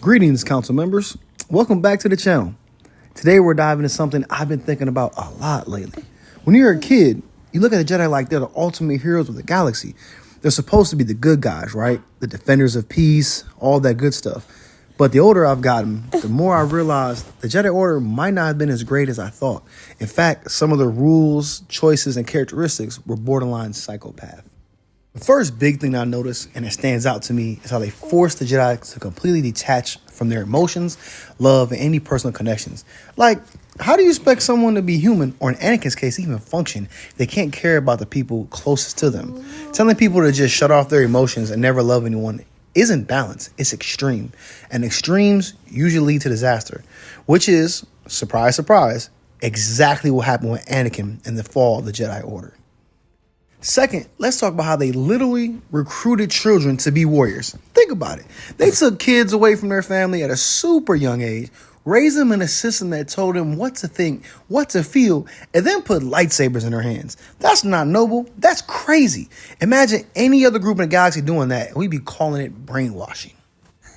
Greetings, council members. Welcome back to the channel. Today we're diving into something I've been thinking about a lot lately. When you're a kid, you look at the Jedi like they're the ultimate heroes of the galaxy. They're supposed to be the good guys, right? The defenders of peace, all that good stuff. But the older I've gotten, the more I realized the Jedi Order might not have been as great as I thought. In fact, some of the rules, choices, and characteristics were borderline psychopath. The first big thing I noticed, and it stands out to me, is how they forced the Jedi to completely detach from their emotions, love, and any personal connections. Like, how do you expect someone to be human, or in Anakin's case, even function, if they can't care about the people closest to them? Telling people to just shut off their emotions and never love anyone isn't balance, it's extreme. And extremes usually lead to disaster, which is, surprise, surprise, exactly what happened with Anakin in the fall of the Jedi Order. Second, let's talk about how they literally recruited children to be warriors. Think about it. They took kids away from their family at a super young age, raised them in a system that told them what to think, what to feel, and then put lightsabers in their hands. That's not noble. That's crazy. Imagine any other group in the galaxy doing that, and we'd be calling it brainwashing.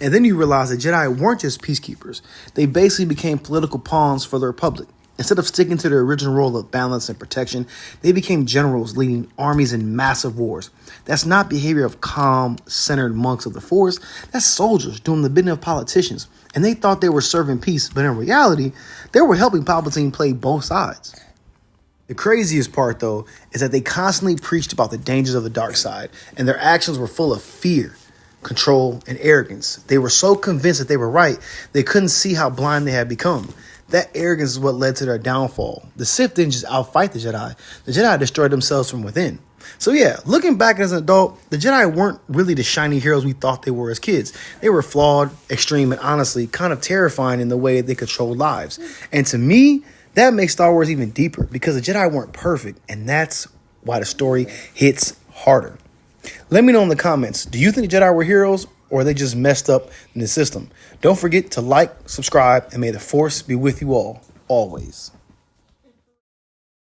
And then you realize the Jedi weren't just peacekeepers. They basically became political pawns for the Republic. Instead of sticking to their original role of balance and protection, they became generals leading armies in massive wars. That's not behavior of calm, centered monks of the Force. That's soldiers doing the bidding of politicians. And they thought they were serving peace, but in reality, they were helping Palpatine play both sides. The craziest part, though, is that they constantly preached about the dangers of the dark side, and their actions were full of fear, control, and arrogance. They were so convinced that they were right, they couldn't see how blind they had become. That arrogance is what led to their downfall. The Sith didn't just outfight the Jedi. The Jedi destroyed themselves from within. So yeah, looking back as an adult, the Jedi weren't really the shiny heroes we thought they were as kids. They were flawed, extreme, and honestly kind of terrifying in the way they controlled lives. And to me, that makes Star Wars even deeper because the Jedi weren't perfect, and that's why the story hits harder. Let me know in the comments, do you think the Jedi were heroes, or are they just messed up in the system? Don't forget to like, subscribe, and may the Force be with you all, always.